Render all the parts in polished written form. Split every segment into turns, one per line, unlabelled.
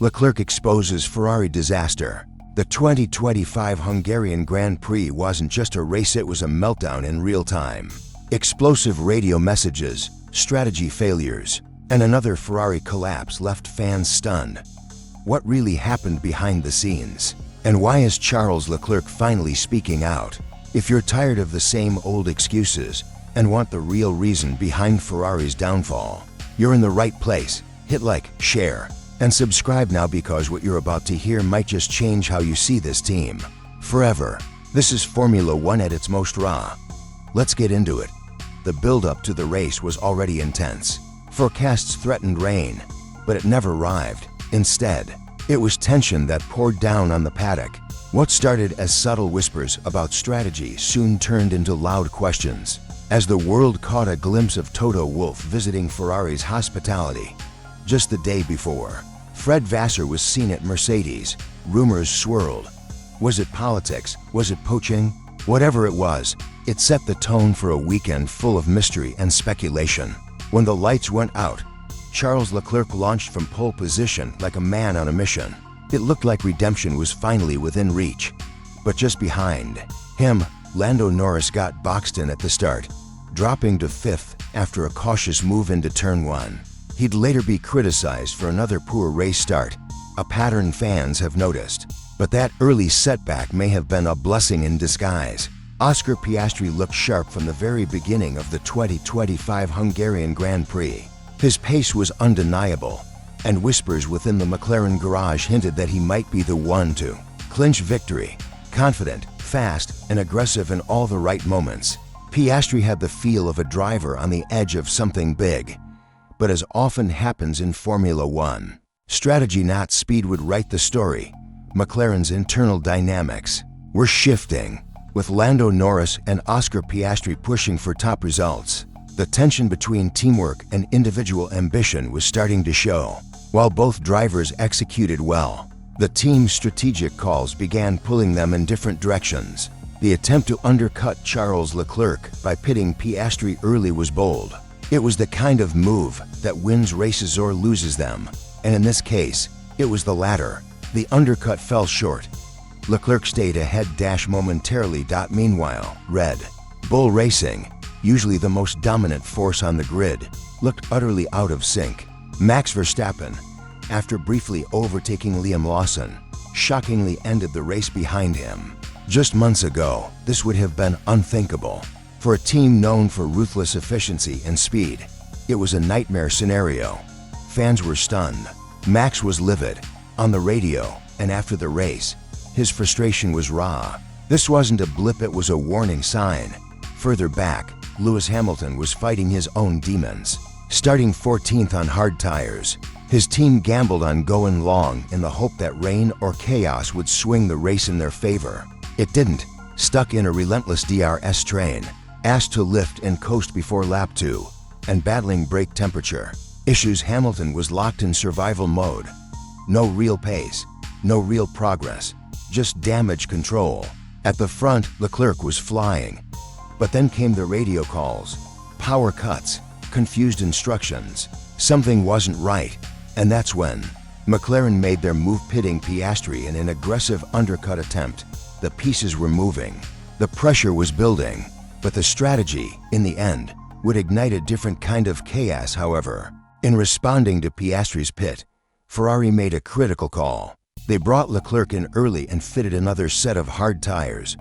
Leclerc exposes Ferrari disaster. The 2025 Hungarian Grand Prix wasn't just a race, it was a meltdown in real time. Explosive radio messages, strategy failures, and another Ferrari collapse left fans stunned. What really happened behind the scenes? And why is Charles Leclerc finally speaking out? If you're tired of the same old excuses and want the real reason behind Ferrari's downfall, you're in the right place. Hit like, share, and subscribe now, because what you're about to hear might just change how you see this team forever. This is Formula One at its most raw. Let's get into it. The build-up to the race was already intense. Forecasts threatened rain, but it never arrived. Instead, it was tension that poured down on the paddock. What started as subtle whispers about strategy soon turned into loud questions as the world caught a glimpse of Toto Wolff visiting Ferrari's hospitality. Just the day before, Fred Vasseur was seen at Mercedes. Rumors swirled. Was it politics? Was it poaching? Whatever it was, it set the tone for a weekend full of mystery and speculation. When the lights went out, Charles Leclerc launched from pole position like a man on a mission. It looked like redemption was finally within reach. But just behind him, Lando Norris got boxed in at the start, dropping to 5th after a cautious move into Turn 1. He'd later be criticized for another poor race start, a pattern fans have noticed. But that early setback may have been a blessing in disguise. Oscar Piastri looked sharp from the very beginning of the 2025 Hungarian Grand Prix. His pace was undeniable, and whispers within the McLaren garage hinted that he might be the one to clinch victory. Confident, fast, and aggressive in all the right moments, Piastri had the feel of a driver on the edge of something big. But as often happens in Formula One, strategy not speed would write the story. McLaren's internal dynamics were shifting, with Lando Norris and Oscar Piastri pushing for top results. The tension between teamwork and individual ambition was starting to show. While both drivers executed well, the team's strategic calls began pulling them in different directions. The attempt to undercut Charles Leclerc by pitting Piastri early was bold. It was the kind of move that wins races or loses them, and in this case, it was the latter. The undercut fell short. Leclerc stayed ahead momentarily. Meanwhile, Red Bull Racing, usually the most dominant force on the grid, looked utterly out of sync. Max Verstappen, after briefly overtaking Liam Lawson, shockingly ended the race behind him. Just months ago, this would have been unthinkable. For a team known for ruthless efficiency and speed, it was a nightmare scenario. Fans were stunned. Max was livid. On the radio and after the race, his frustration was raw. This wasn't a blip, it was a warning sign. Further back, Lewis Hamilton was fighting his own demons. Starting 14th on hard tires, his team gambled on going long in the hope that rain or chaos would swing the race in their favor. It didn't. Stuck in a relentless DRS train, asked to lift and coast before lap 2, and battling brake temperature issues, Hamilton was locked in survival mode. No real pace, no real progress, just damage control. At the front, Leclerc was flying. But then came the radio calls, power cuts, confused instructions. Something wasn't right, and that's when McLaren made their move, pitting Piastri in an aggressive undercut attempt. The pieces were moving, the pressure was building, but the strategy, in the end, would ignite a different kind of chaos. However, in responding to Piastri's pit, Ferrari made a critical call. They brought Leclerc in early and fitted another set of hard tires.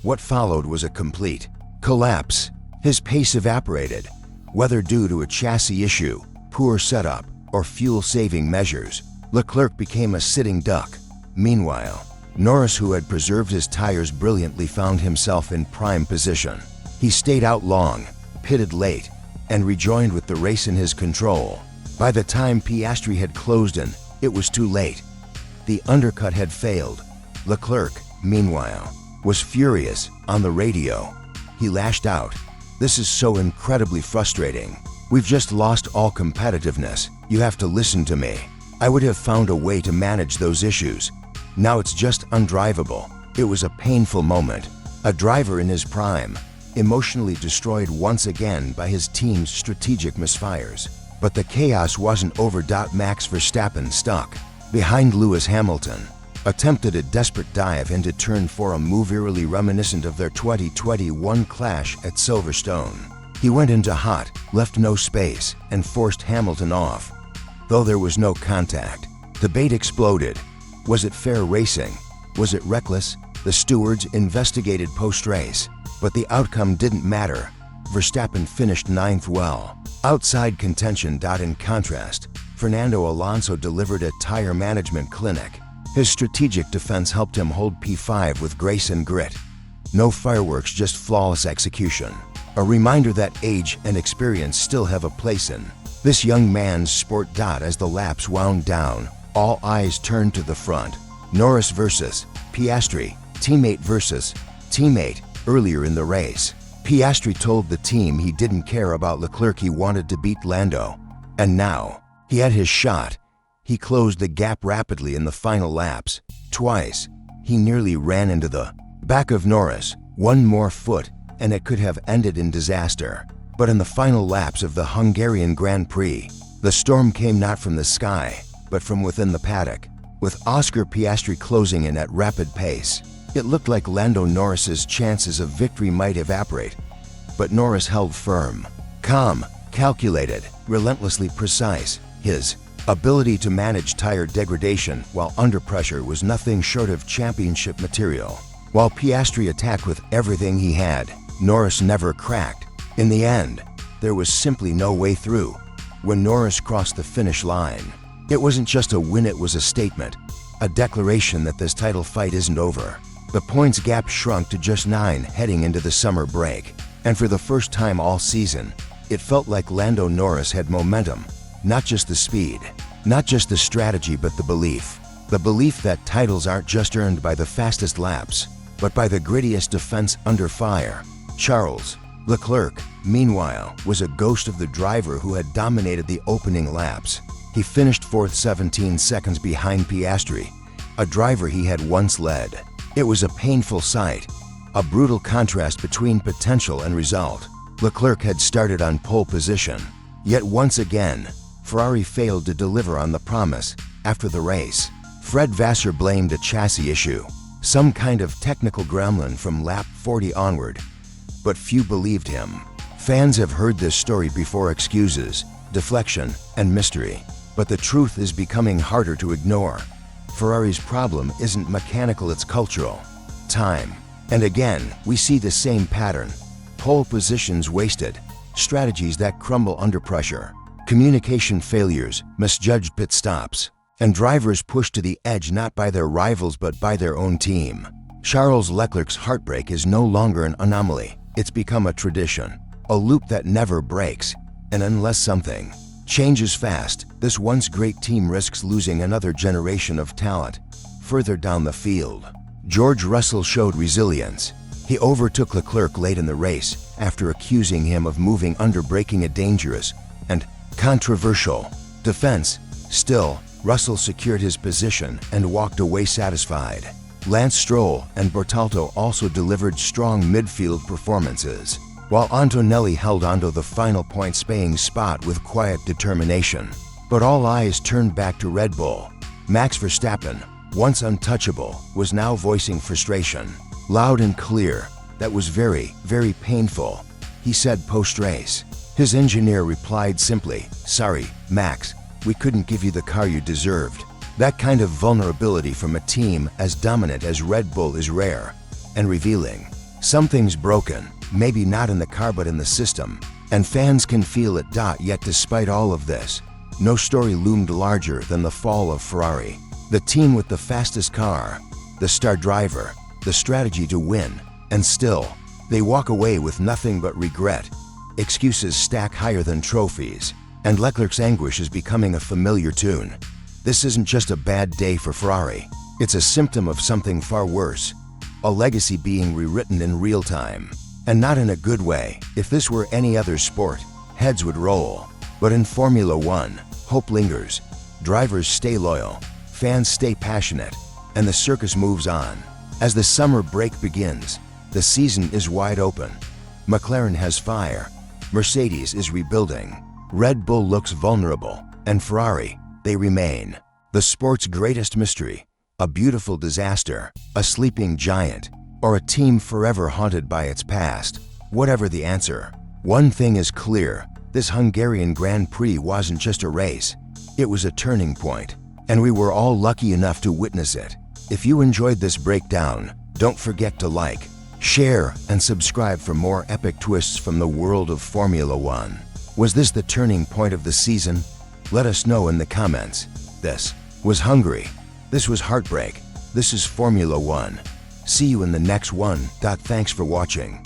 What followed was a complete collapse. His pace evaporated, whether due to a chassis issue, poor setup, or fuel-saving measures. Leclerc became a sitting duck. Meanwhile, Norris, who had preserved his tires brilliantly, found himself in prime position. He stayed out long, pitted late, and rejoined with the race in his control. By the time Piastri had closed in, it was too late. The undercut had failed. Leclerc, meanwhile, was furious. On the radio, he lashed out. "This is so incredibly frustrating. We've just lost all competitiveness. You have to listen to me. I would have found a way to manage those issues. Now it's just undrivable." It was a painful moment. A driver in his prime, emotionally destroyed once again by his team's strategic misfires. But the chaos wasn't over. Max Verstappen stuck. behind Lewis Hamilton, attempted a desperate dive into turn 4, a move eerily reminiscent of their 2021 clash at Silverstone. He went into hot, left no space, and forced Hamilton off. Though there was no contact, debate exploded. Was it fair racing? Was it reckless? The stewards investigated post-race, but the outcome didn't matter. Verstappen finished 9th well. Outside contention. In contrast, Fernando Alonso delivered a tire management clinic. His strategic defense helped him hold P5 with grace and grit. No fireworks, just flawless execution. A reminder that age and experience still have a place in this young man's sport. As the laps wound down, all eyes turned to the front. Norris versus Piastri, teammate versus teammate. Earlier in the race, Piastri told the team he didn't care about Leclerc, he wanted to beat Lando. And now, he had his shot. He closed the gap rapidly in the final laps. Twice, he nearly ran into the back of Norris. One more foot, and it could have ended in disaster. But in the final laps of the Hungarian Grand Prix, the storm came not from the sky, but from within the paddock. With Oscar Piastri closing in at rapid pace, it looked like Lando Norris's chances of victory might evaporate. But Norris held firm, calm, calculated, relentlessly precise. His ability to manage tire degradation while under pressure was nothing short of championship material. While Piastri attacked with everything he had, Norris never cracked. In the end, there was simply no way through. When Norris crossed the finish line, it wasn't just a win, it was a statement, a declaration that this title fight isn't over. The points gap shrunk to just 9 heading into the summer break, and for the first time all season, it felt like Lando Norris had momentum, not just the speed, not just the strategy, but the belief. The belief that titles aren't just earned by the fastest laps, but by the grittiest defense under fire. Charles Leclerc, meanwhile, was a ghost of the driver who had dominated the opening laps. He finished 4th, 17 seconds behind Piastri, a driver he had once led. It was a painful sight, a brutal contrast between potential and result. Leclerc had started on pole position, yet once again, Ferrari failed to deliver on the promise. After the race, Fred Vasseur blamed a chassis issue, some kind of technical gremlin from lap 40 onward, but few believed him. Fans have heard this story before: excuses, deflection, and mystery. But the truth is becoming harder to ignore. Ferrari's problem isn't mechanical, it's cultural. Time. And again, we see the same pattern. Pole positions wasted, strategies that crumble under pressure, communication failures, misjudged pit stops, and drivers pushed to the edge not by their rivals but by their own team. Charles Leclerc's heartbreak is no longer an anomaly. It's become a tradition, a loop that never breaks. And unless something changes fast, this once great team risks losing another generation of talent. Further down the field, George Russell showed resilience. He overtook Leclerc late in the race after accusing him of moving under, breaking a dangerous and controversial defense. Still, Russell secured his position and walked away satisfied. Lance Stroll and Bertoldo also delivered strong midfield performances, while Antonelli held onto the final point-spaying spot with quiet determination. But all eyes turned back to Red Bull. Max Verstappen, once untouchable, was now voicing frustration. Loud and clear. That was very, very painful, he said post-race. His engineer replied simply, "Sorry, Max, we couldn't give you the car you deserved." That kind of vulnerability from a team as dominant as Red Bull is rare and revealing. Something's broken. Maybe not in the car but in the system, and fans can feel it. Yet despite all of this, no story loomed larger than the fall of Ferrari. The team with the fastest car, the star driver, the strategy to win, and still, they walk away with nothing but regret. Excuses stack higher than trophies, and Leclerc's anguish is becoming a familiar tune. This isn't just a bad day for Ferrari, it's a symptom of something far worse, a legacy being rewritten in real time. And not in a good way. If this were any other sport, heads would roll. But in Formula One, hope lingers. Drivers stay loyal, fans stay passionate, and the circus moves on. As the summer break begins, the season is wide open. McLaren has fire, Mercedes is rebuilding, Red Bull looks vulnerable, and Ferrari, they remain. The sport's greatest mystery, a beautiful disaster, a sleeping giant, or a team forever haunted by its past? Whatever the answer, one thing is clear: this Hungarian Grand Prix wasn't just a race, it was a turning point, and we were all lucky enough to witness it. If you enjoyed this breakdown, don't forget to like, share, and subscribe for more epic twists from the world of Formula One. Was this the turning point of the season? Let us know in the comments. This was Hungary. This was heartbreak. This is Formula One. See you in the next one. Thanks for watching.